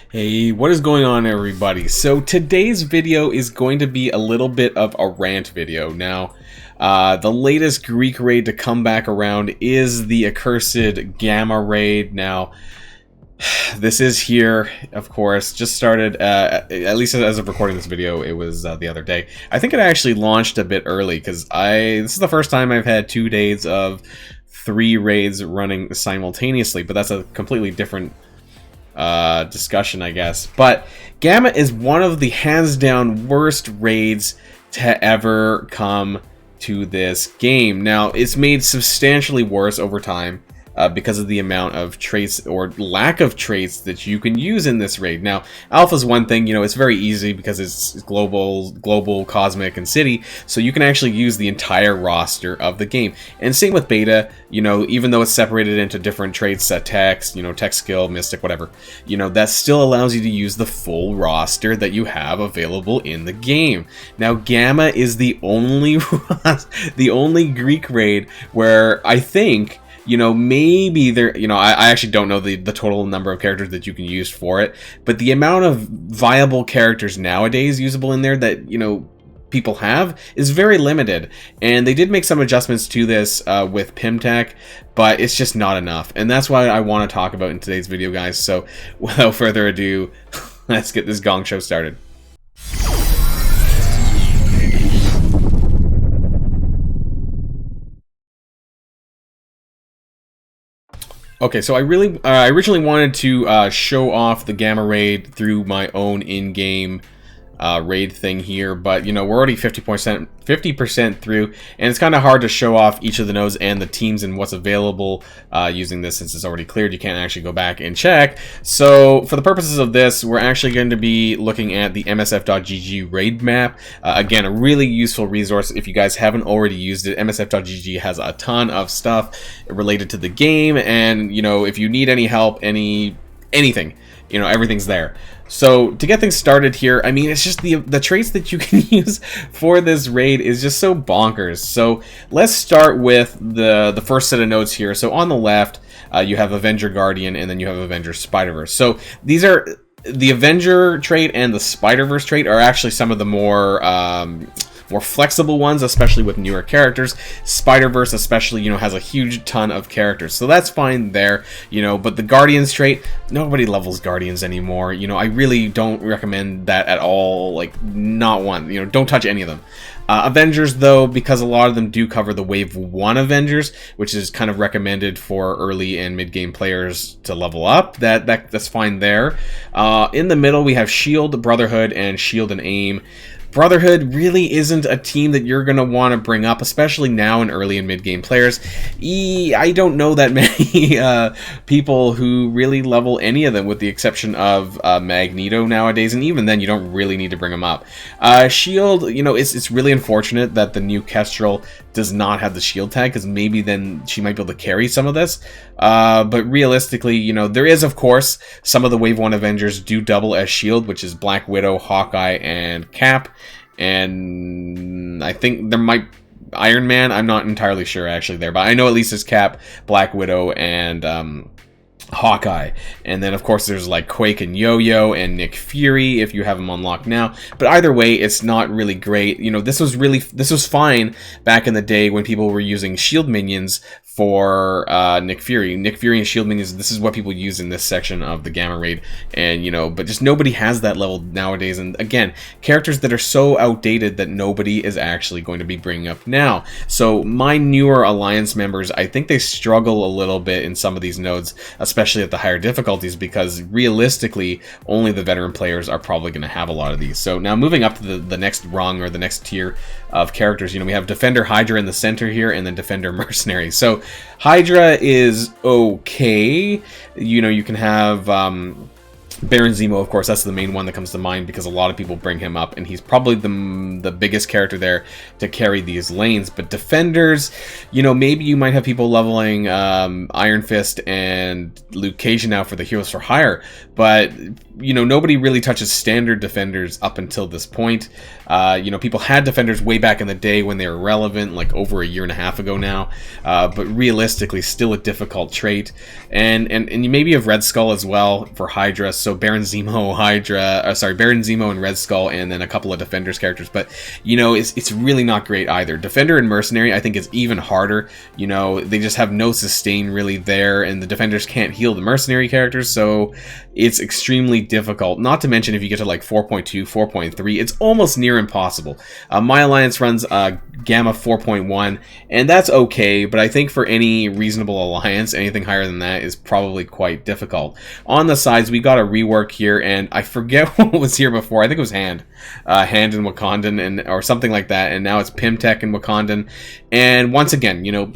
Hey, what is going on, everybody? So today's video is going to be a little bit of a rant video. Now, the latest Greek raid to come back around is the accursed Gamma raid. Now, this is here, of course, just started, at least as of recording this video, it was the other day. I think it actually launched a bit early, because this is the first time I've had 2 days of 3 raids running simultaneously, but that's a completely different discussion, I guess. But Gamma is one of the hands-down worst raids to ever come to this game. Now, it's made substantially worse over time because of the amount of traits or lack of traits that you can use in this raid. Now, Alpha's one thing, you know, it's very easy because it's global, cosmic, and city, so you can actually use the entire roster of the game. And same with Beta, you know, even though it's separated into different traits, text, you know, tech skill, mystic, whatever, you know, that still allows you to use the full roster that you have available in the game. Now, Gamma is the only Greek raid where I think, you know, maybe there, you know, I actually don't know the total number of characters that you can use for it, but the amount of viable characters nowadays usable in there that, you know, people have is very limited. And they did make some adjustments to this with PimTech, but it's just not enough. And that's why I want to talk about in today's video, guys. So without further ado, let's get this gong show started. Okay, so I originally wanted to show off the Gamma raid through my own in-game raid thing here, but you know, we're already 50% through, and it's kind of hard to show off each of the nodes and the teams and what's available using this, since it's already cleared. You can't actually go back and check. So for the purposes of this, we're actually going to be looking at the msf.gg raid map. Again, a really useful resource if you guys haven't already used it. msf.gg has a ton of stuff related to the game, and you know, if you need any help, anything, you know, everything's there. So to get things started here, I mean, it's just the traits that you can use for this raid is just so bonkers. So let's start with the first set of nodes here. So on the left, you have Avenger Guardian, and then you have Avenger Spider-Verse. So these are the Avenger trait and the Spider-Verse trait are actually some of the more flexible ones, especially with newer characters. Spider-Verse especially, you know, has a huge ton of characters, so that's fine there, you know. But the Guardians trait, nobody levels Guardians anymore, you know. I really don't recommend that at all, like, not one, you know, don't touch any of them. Avengers, though, because a lot of them do cover the Wave 1 Avengers, which is kind of recommended for early and mid-game players to level up, that's fine there. In the middle, we have Shield, Brotherhood, and Shield and AIM. Brotherhood really isn't a team that you're going to want to bring up, especially now in early and mid-game players. I don't know that many people who really level any of them, with the exception of Magneto nowadays, and even then you don't really need to bring them up. Shield, you know, it's really unfortunate that the new Kestrel does not have the shield tag, because maybe then she might be able to carry some of this. But realistically, you know, there is, of course, some of the Wave 1 Avengers do double as shield, which is Black Widow, Hawkeye, and Cap. And I think there might Iron Man, I'm not entirely sure actually there, but I know at least it's Cap, Black Widow, and Hawkeye. And then of course there's like Quake and Yo-Yo and Nick Fury if you have them unlocked now. But either way, it's not really great. You know, this was fine back in the day when people were using shield minions for Nick Fury and shield minions. This is what people use in this section of the Gamma raid, and you know, but just nobody has that level nowadays. And again, characters that are so outdated that nobody is actually going to be bringing up now. So my newer Alliance members, I think they struggle a little bit in some of these nodes, especially at the higher difficulties, because realistically only the veteran players are probably going to have a lot of these. So now moving up to the next rung, or the next tier of characters, you know, we have Defender Hydra in the center here, and then Defender Mercenary. So Hydra is okay. You know, you can have Baron Zemo, of course, that's the main one that comes to mind because a lot of people bring him up, and he's probably the biggest character there to carry these lanes. But defenders, you know, maybe you might have people leveling Iron Fist and Luke Cage now for the Heroes for Hire, but you know, nobody really touches standard defenders up until this point. You know, people had defenders way back in the day when they were relevant, like over a year and a half ago now, but realistically still a difficult trait. And you maybe have Red Skull as well for Hydra, so Baron Zemo, Baron Zemo and Red Skull, and then a couple of defenders characters, but you know, it's really not great either. Defender and Mercenary I think is even harder. You know, they just have no sustain really there, and the defenders can't heal the mercenary characters, so it's extremely difficult. Not to mention if you get to like 4.2, 4.3, it's almost near impossible. My alliance runs Gamma 4.1, and that's okay, but I think for any reasonable alliance, anything higher than that is probably quite difficult. On the sides, we got a rework here, and I forget what was here before. I think it was Hand and Wakandan, or something like that, and now it's Pimtech and Wakandan. And once again, you know,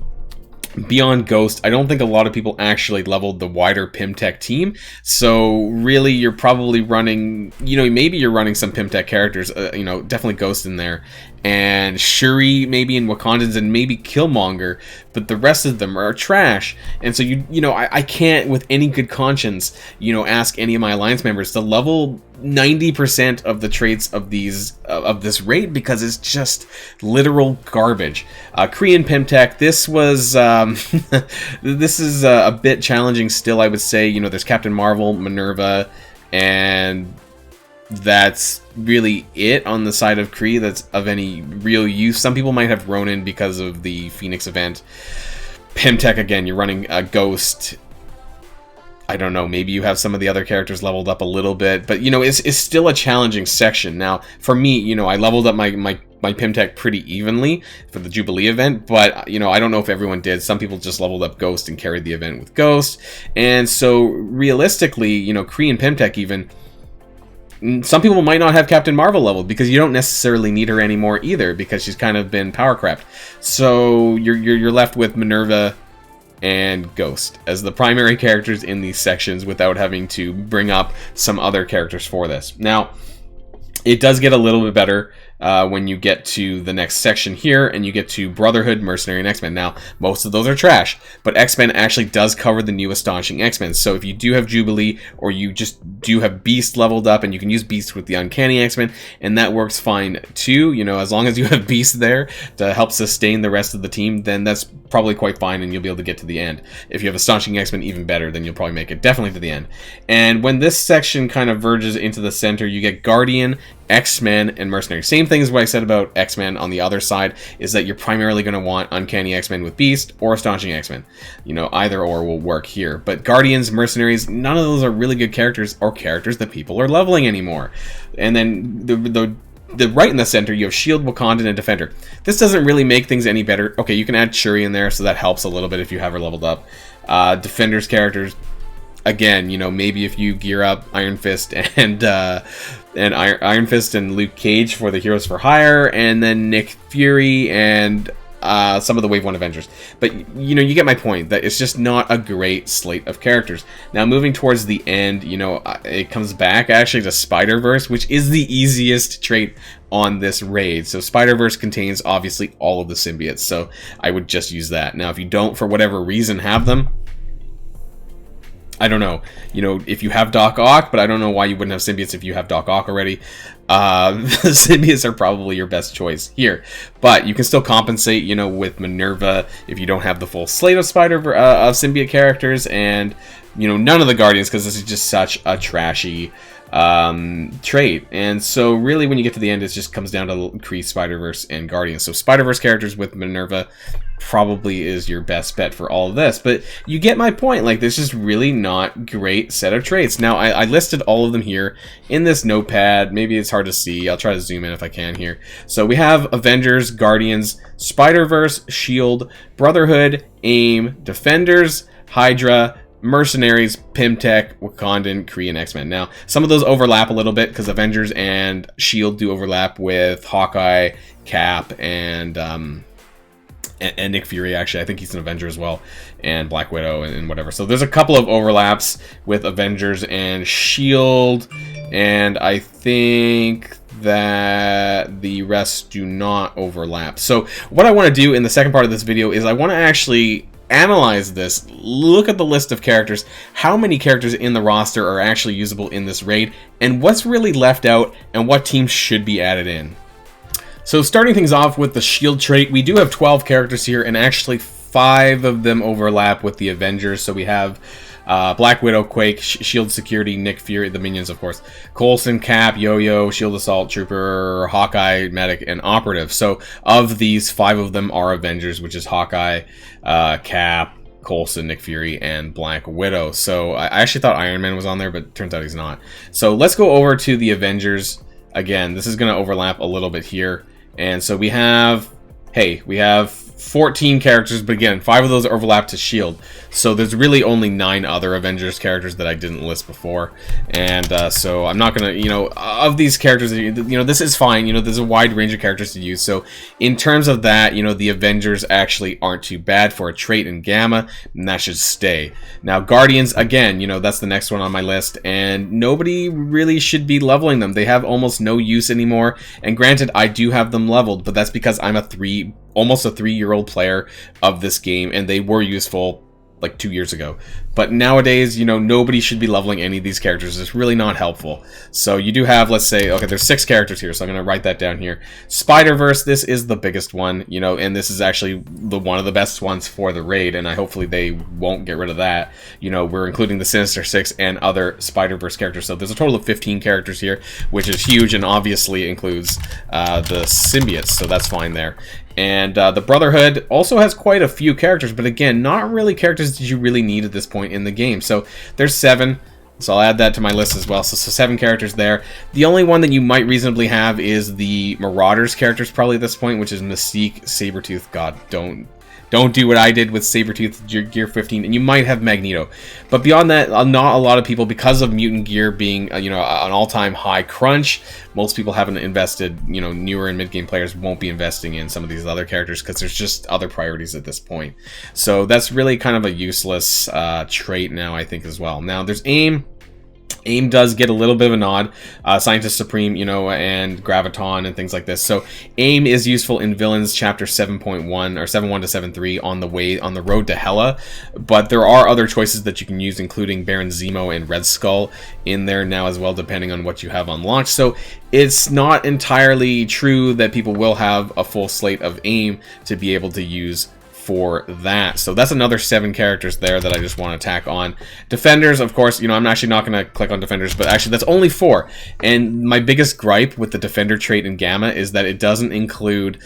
beyond Ghost, I don't think a lot of people actually leveled the wider Pimtech team, so really you're probably running, you know, maybe you're running some Pimtech characters, you know, definitely Ghost in there, and Shuri maybe in Wakandans, and maybe Killmonger, but the rest of them are trash. And so you know, I can't with any good conscience, you know, ask any of my alliance members to level 90% of the traits of these of this raid, because it's just literal garbage. Korean Pimtech, this was this is a bit challenging still, I would say. You know, there's Captain Marvel, Minerva, and that's really it on the side of Kree that's of any real use. Some people might have Ronin because of the Phoenix event. Pimtech, again, you're running a Ghost. I don't know, maybe you have some of the other characters leveled up a little bit, but you know, it's still a challenging section. Now, for me, you know, I leveled up my Pimtech pretty evenly for the Jubilee event, but you know, I don't know if everyone did. Some people just leveled up Ghost and carried the event with Ghost, and so realistically, you know, Kree and Pimtech even, some people might not have Captain Marvel leveled because you don't necessarily need her anymore either, because she's kind of been power crept. So you're left with Minerva and Ghost as the primary characters in these sections without having to bring up some other characters for this. Now, it does get a little bit better when you get to the next section here, and you get to Brotherhood, Mercenary, and X-Men. Now, most of those are trash, but X-Men actually does cover the new Astonishing X-Men. So if you do have Jubilee, or you just do have Beast leveled up, and you can use Beast with the Uncanny X-Men, and that works fine too, you know, as long as you have Beast there to help sustain the rest of the team, then that's probably quite fine, and you'll be able to get to the end. If you have Astonishing X-Men, even better, then you'll probably make it definitely to the end. And when this section kind of verges into the center, you get Guardian, X-Men, and Mercenary. Same thing as what I said about X-Men on the other side, is that you're primarily going to want Uncanny X-Men with Beast or Astonishing X-Men. You know, either or will work here. But Guardians, Mercenaries, none of those are really good characters, or characters that people are leveling anymore. And then the right in the center, you have Shield, Wakandan, and Defender. This doesn't really make things any better. Okay, you can add Shuri in there, so that helps a little bit if you have her leveled up. Defenders characters, again, you know, maybe if you gear up Iron Fist and Iron Fist and Luke Cage for the Heroes for Hire, and then Nick Fury and some of the Wave 1 Avengers. But, you know, you get my point, that it's just not a great slate of characters. Now, moving towards the end, you know, it comes back actually to Spider-Verse, which is the easiest trait on this raid. So Spider-Verse contains, obviously, all of the symbiotes, so I would just use that. Now, if you don't, for whatever reason, have them, I don't know, you know, if you have Doc Ock, but I don't know why you wouldn't have symbiotes if you have Doc Ock already. Symbiotes are probably your best choice here, but you can still compensate, you know, with Minerva if you don't have the full slate of symbiote characters, and you know, none of the Guardians, because this is just such a trashy trait. And so really when you get to the end, it just comes down to Kree, Spider-Verse, and Guardians. So Spider-Verse characters with Minerva probably is your best bet for all of this, but you get my point. Like, this is really not great set of traits. Now, I listed all of them here in this notepad. Maybe it's hard to see. I'll try to zoom in if I can here. So we have Avengers, Guardians, Spider-Verse, Shield, Brotherhood, AIM, Defenders, Hydra, Mercenaries, Pimtech, Wakandan, Kree, and X-Men. Now, some of those overlap a little bit because Avengers and Shield do overlap with Hawkeye, Cap, and Nick Fury, actually. I think he's an Avenger as well, and Black Widow and whatever. So there's a couple of overlaps with Avengers and Shield, and I think that the rest do not overlap. So what I want to do in the second part of this video is I want to actually analyze this, look at the list of characters, how many characters in the roster are actually usable in this raid, and what's really left out, and what teams should be added in. So starting things off with the shield trait, we do have 12 characters here, and actually 5 of them overlap with the Avengers. So we have Black Widow, Quake, Shield Security, Nick Fury, the minions of course, Coulson, Cap, Yo-Yo, Shield Assault, Trooper, Hawkeye, Medic, and Operative. So of these, 5 of them are Avengers, which is Hawkeye, Cap, Coulson, Nick Fury, and Black Widow. So I actually thought Iron Man was on there, but turns out he's not. So let's go over to the Avengers. Again, this is going to overlap a little bit here. And so we have, we have 14 characters, but again, 5 of those overlap to S.H.I.E.L.D. So there's really only 9 other Avengers characters that I didn't list before. And so I'm not going to, of these characters, this is fine. There's a wide range of characters to use. So in terms of that, the Avengers actually aren't too bad for a trait in Gamma, and that should stay. Now, Guardians, again, that's the next one on my list, and nobody really should be leveling them. They have almost no use anymore. And granted, I do have them leveled, but that's because I'm almost a 3-year-old player of this game, and they were useful like 2 years ago. But nowadays, nobody should be leveling any of these characters. It's really not helpful. So you do have, let's say, okay, there's 6 characters here, so I'm going to write that down here. Spider-Verse, this is the biggest one, and this is actually one of the best ones for the raid, and hopefully they won't get rid of that. We're including the Sinister Six and other Spider-Verse characters, so there's a total of 15 characters here, which is huge, and obviously includes the symbiotes, so that's fine there. And the Brotherhood also has quite a few characters, but again, not really characters that you really need at this point in the game. So there's 7, so I'll add that to my list as well. So 7 characters there. The only one that you might reasonably have is the Marauders characters probably at this point, which is Mystique, Sabretooth. God, don't do what I did with Sabretooth Gear 15, and you might have Magneto. But beyond that, not a lot of people, because of Mutant Gear being, an all-time high crunch, most people haven't invested, newer and mid-game players won't be investing in some of these other characters because there's just other priorities at this point. So that's really kind of a useless trait now, I think, as well. Now, there's AIM. AIM does get a little bit of a nod, Scientist Supreme, and Graviton and things like this. So AIM is useful in Villains Chapter 7.1 or 7.1 to 7.3 on the road to Hela, but there are other choices that you can use, including Baron Zemo and Red Skull in there now as well, depending on what you have unlocked. So it's not entirely true that people will have a full slate of AIM to be able to use for that. So that's another 7 characters there that I just want to tack on. Defenders, of course, I'm actually not going to click on Defenders, but actually that's only 4. And my biggest gripe with the Defender trait in Gamma is that it doesn't include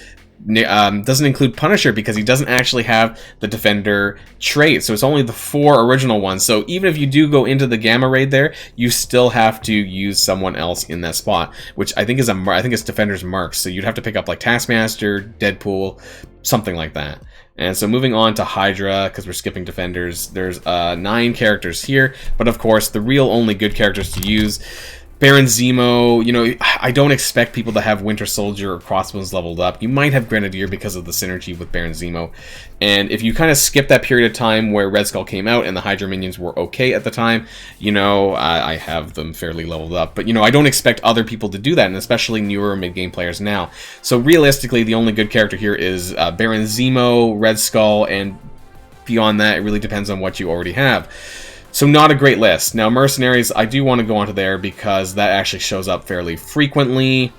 Punisher, because he doesn't actually have the Defender trait. So it's only the 4 original ones. So even if you do go into the Gamma raid there, you still have to use someone else in that spot, which I think is it's Defender's Marks. So you'd have to pick up like Taskmaster, Deadpool, something like that. And so moving on to Hydra, because we're skipping Defenders, there's 9 characters here, but of course the real only good characters to use, Baron Zemo, I don't expect people to have Winter Soldier or Crossbones leveled up. You might have Grenadier because of the synergy with Baron Zemo. And if you kind of skip that period of time where Red Skull came out and the Hydra minions were okay at the time, I have them fairly leveled up. But, I don't expect other people to do that, and especially newer mid-game players now. So realistically, the only good character here is Baron Zemo, Red Skull, and beyond that, it really depends on what you already have. So not a great list. Now, Mercenaries, I do want to go onto there because that actually shows up fairly frequently.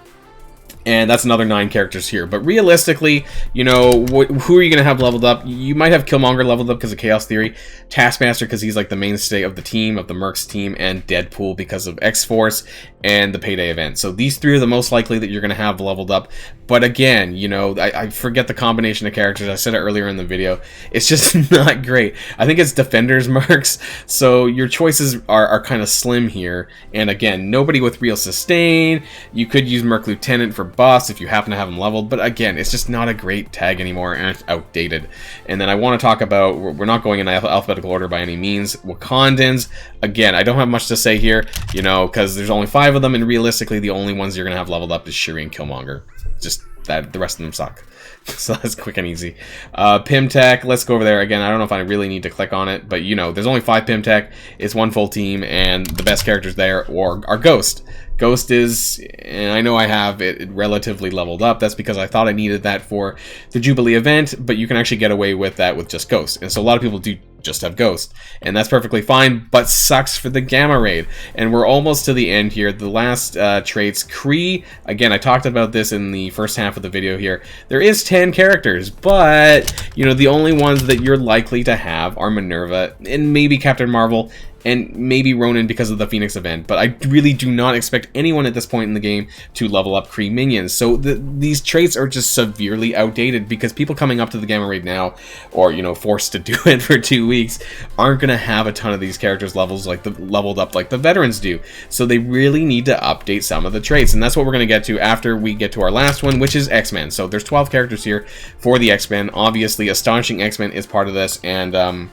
And that's another 9 characters here. But realistically, who are you going to have leveled up? You might have Killmonger leveled up because of Chaos Theory, Taskmaster because he's like the mainstay of the team, of the Mercs team, and Deadpool because of X-Force and the Payday event. So these 3 are the most likely that you're going to have leveled up. But again, I forget the combination of characters. I said it earlier in the video. It's just not great. I think it's Defenders Mercs. So your choices are kind of slim here. And again, nobody with real sustain. You could use Merc Lieutenant for buffs if you happen to have them leveled, but again, it's just not a great tag anymore, and it's outdated. And then I want to talk about, we're not going in alphabetical order by any means, Wakandans. Again, I don't have much to say here, because there's only 5 of them, and realistically, the only ones you're going to have leveled up is Shuri and Killmonger. Just that, the rest of them suck. So that's quick and easy. Pimtech, let's go over there. Again, I don't know if I really need to click on it, but there's only 5 Pimtech. It's 1 full team, and the best characters there are Ghost. Ghost is, and I know I have it relatively leveled up. That's because I thought I needed that for the Jubilee event, but you can actually get away with that with just Ghost. And so a lot of people do just have Ghost, and that's perfectly fine, but sucks for the Gamma Raid. And we're almost to the end here. The last traits, Kree, again, I talked about this in the first half of the video here. There is 10 characters, but, you know, the only ones that you're likely to have are Minerva and maybe Captain Marvel, and maybe Ronan because of the Phoenix event, but I really do not expect anyone at this point in the game to level up Kree minions. So these traits are just severely outdated because people coming up to the Gamma Raid now, or, you know, forced to do it for 2 weeks, aren't going to have a ton of these characters leveled up like the veterans do. So they really need to update some of the traits, and that's what we're going to get to after we get to our last one, which is X-Men. So there's 12 characters here for the X-Men. Obviously, Astonishing X-Men is part of this, and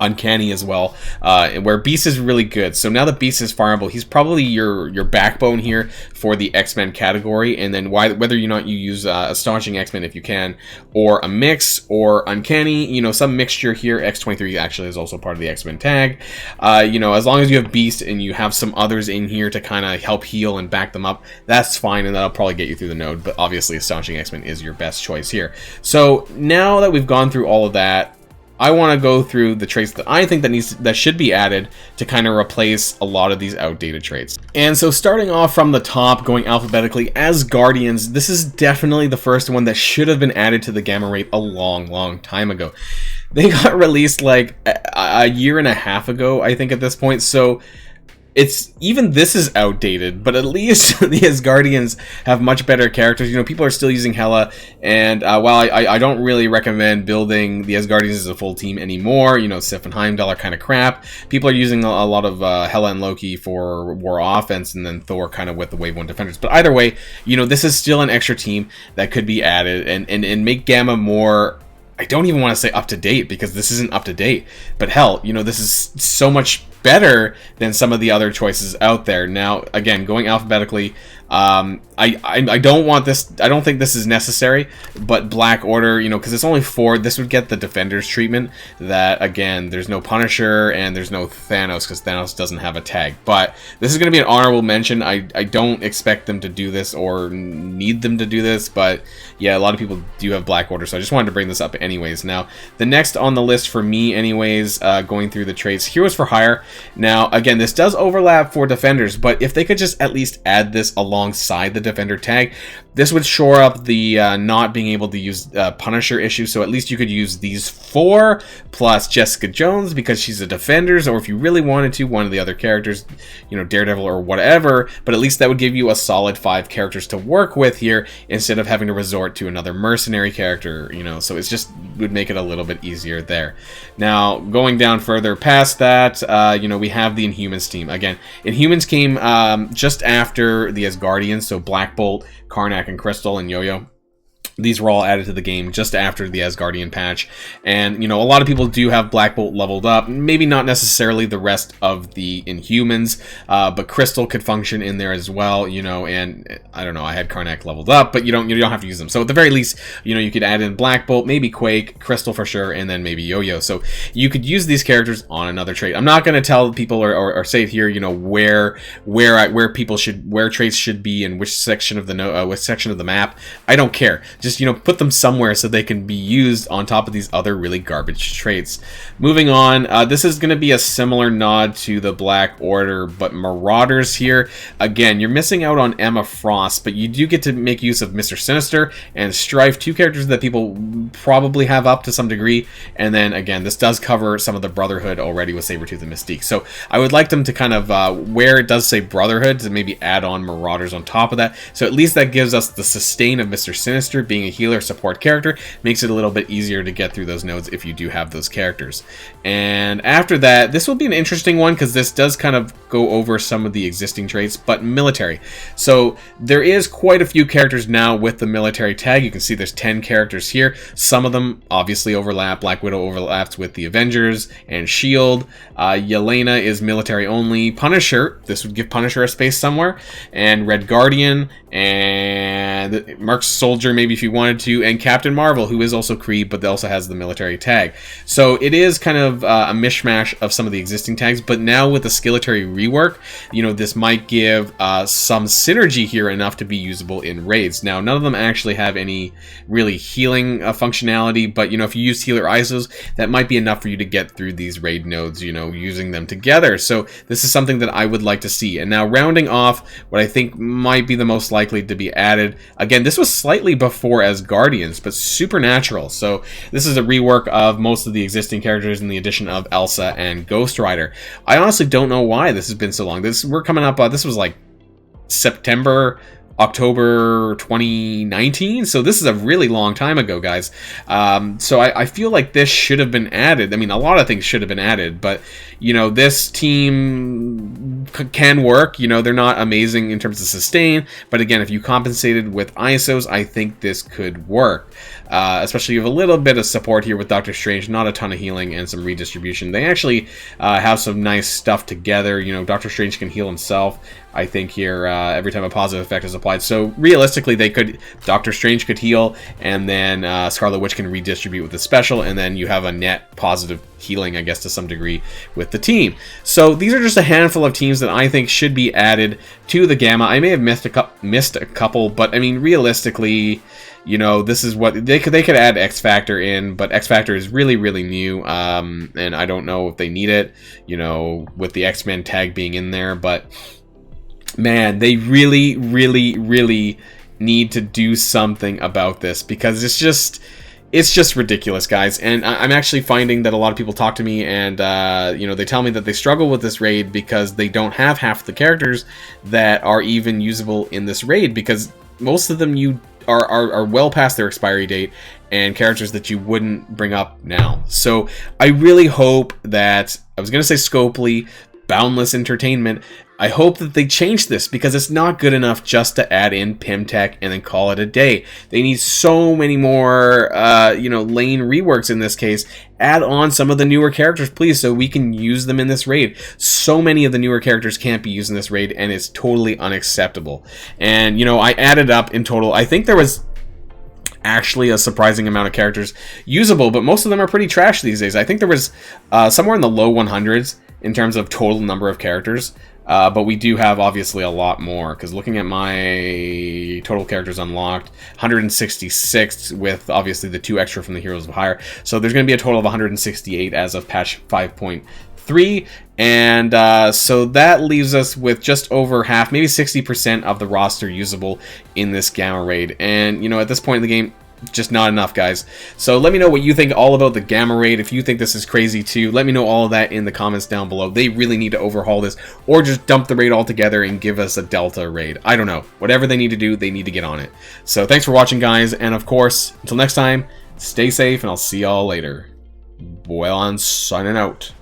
Uncanny as well, where Beast is really good. So now that Beast is farmable, he's probably your backbone here for the X-Men category. And then whether or not you use Astonishing X-Men if you can, or a mix, or Uncanny, you know, some mixture here. X-23 actually is also part of the X-Men tag. You know, as long as you have Beast and you have some others in here to kind of help heal and back them up, that's fine, and that'll probably get you through the node. But obviously Astonishing X-Men is your best choice here. So now that we've gone through all of that, I want to go through the traits that I think that should be added to kind of replace a lot of these outdated traits. And so starting off from the top, going alphabetically, as Guardians, this is definitely the first one that should have been added to the Gamma Raid a long time ago. They got released like a year and a half ago, I think, at this point, so even this is outdated, but at least the Asgardians have much better characters. You know, people are still using Hela, and while I don't really recommend building the Asgardians as a full team anymore, you know, Sif and Heimdall are kind of crap. People are using a lot of Hela and Loki for war offense, and then Thor kind of with the Wave 1 defenders. But either way, you know, this is still an extra team that could be added and make Gamma more, I don't even want to say up to date, because this isn't up to date, but hell, you know, this is so much better than some of the other choices out there. Now, again, going alphabetically, I don't want this, I don't think this is necessary, but Black Order, you know, because it's only 4, this would get the Defenders treatment that, again, there's no Punisher and there's no Thanos, because Thanos doesn't have a tag. But this is going to be an honorable mention. I don't expect them to do this or need them to do this, but yeah, a lot of people do have Black Order, so I just wanted to bring this up anyways. Now, the next on the list for me anyways, going through the traits, Heroes for Hire. Now, again, this does overlap for Defenders, but if they could just at least add this alongside the Defender tag, this would shore up the not being able to use Punisher issue. So at least you could use these 4 plus Jessica Jones because she's a Defenders, or if you really wanted to, one of the other characters, you know, Daredevil or whatever. But at least that would give you a solid 5 characters to work with here instead of having to resort to another mercenary character, you know. So it's just would make it a little bit easier there. Now, going down further past that, you know, we have the Inhumans team. Again, Inhumans came just after the Asgardians, so Black Bolt, Karnak, and Crystal, and Yo-Yo. These were all added to the game just after the Asgardian patch. And, you know, a lot of people do have Black Bolt leveled up. Maybe not necessarily the rest of the Inhumans, but Crystal could function in there as well, you know, and I don't know, I had Karnak leveled up, but you don't have to use them. So at the very least, you know, you could add in Black Bolt, maybe Quake, Crystal for sure, and then maybe Yo-Yo. So you could use these characters on another trait. I'm not going to tell people or say it here, you know, where traits should be and which section of the map. I don't care. Just, you know, put them somewhere so they can be used on top of these other really garbage traits. Moving on, this is going to be a similar nod to the Black Order, but Marauders here. Again, you're missing out on Emma Frost, but you do get to make use of Mr. Sinister and Strife, 2 characters that people probably have up to some degree. And then, again, this does cover some of the Brotherhood already with Sabretooth and Mystique. So I would like them to kind of, where it does say Brotherhood, to maybe add on Marauders on top of that. So at least that gives us the sustain of Mr. Sinister being a healer support character, makes it a little bit easier to get through those nodes if you do have those characters. And after that, this will be an interesting one because this does kind of go over some of the existing traits, but military. So there is quite a few characters now with the military tag. You can see there's 10 characters here. Some of them obviously overlap. Black Widow overlaps with the Avengers and S.H.I.E.L.D. Yelena is military only. Punisher, this would give Punisher a space somewhere. And Red Guardian and Mark Soldier, maybe if you you wanted to, and Captain Marvel, who is also Kree, but also has the military tag. So it is kind of a mishmash of some of the existing tags, but now with the skeleton rework, you know, this might give some synergy here enough to be usable in raids. Now, none of them actually have any really healing functionality, but, you know, if you use healer ISOs, that might be enough for you to get through these raid nodes, you know, using them together. So this is something that I would like to see. And now rounding off what I think might be the most likely to be added, again, this was slightly before as Guardians, but Supernatural. So this is a rework of most of the existing characters in the addition of Elsa and Ghost Rider. I honestly don't know why this has been so long. We're coming up, this was like September, October 2019, so this is a really long time ago, guys. So I feel like this should have been added. I mean, a lot of things should have been added, but, you know, this team can work. You know, they're not amazing in terms of sustain, but again, if you compensated with ISOs, I think this could work. Especially you have a little bit of support here with Doctor Strange, not a ton of healing, and some redistribution. They actually have some nice stuff together. You know, Doctor Strange can heal himself, I think, here every time a positive effect is applied. So realistically, Doctor Strange could heal, and then Scarlet Witch can redistribute with the special, and then you have a net positive healing, I guess, to some degree with the team. So these are just a handful of teams that I think should be added to the Gamma. I may have missed a couple, but I mean, realistically, you know, this is what they could add X Factor in, but X Factor is really, really new, and I don't know if they need it, you know, with the X-Men tag being in there. But man, they really, really, really need to do something about this, because it's just ridiculous, guys. And I'm actually finding that a lot of people talk to me and, you know, they tell me that they struggle with this raid because they don't have half the characters that are even usable in this raid, because most of them are well past their expiry date and characters that you wouldn't bring up now. So I really hope that, I was going to say Scopely, Boundless Entertainment, I hope that they change this, because it's not good enough just to add in Pimtech and then call it a day. They need so many more, you know, lane reworks in this case. Add on some of the newer characters, please, so we can use them in this raid. So many of the newer characters can't be used in this raid, and it's totally unacceptable. And, you know, I added up in total, I think there was actually a surprising amount of characters usable, but most of them are pretty trash these days. I think there was somewhere in the low 100s in terms of total number of characters. But we do have, obviously, a lot more, because looking at my total characters unlocked, 166 with, obviously, the 2 extra from the Heroes of Hire. So there's going to be a total of 168 as of patch 5.3, and so that leaves us with just over half, maybe 60% of the roster usable in this Gamma Raid. And, you know, at this point in the game, just not enough, guys. So let me know what you think all about the Gamma Raid. If you think this is crazy too, let me know all of that in the comments down below. They really need to overhaul this, or just dump the raid altogether and give us a Delta raid. I don't know. Whatever they need to do, they need to get on it. So thanks for watching, guys, and of course, until next time, stay safe, and I'll see y'all later. Well, I'm signing out.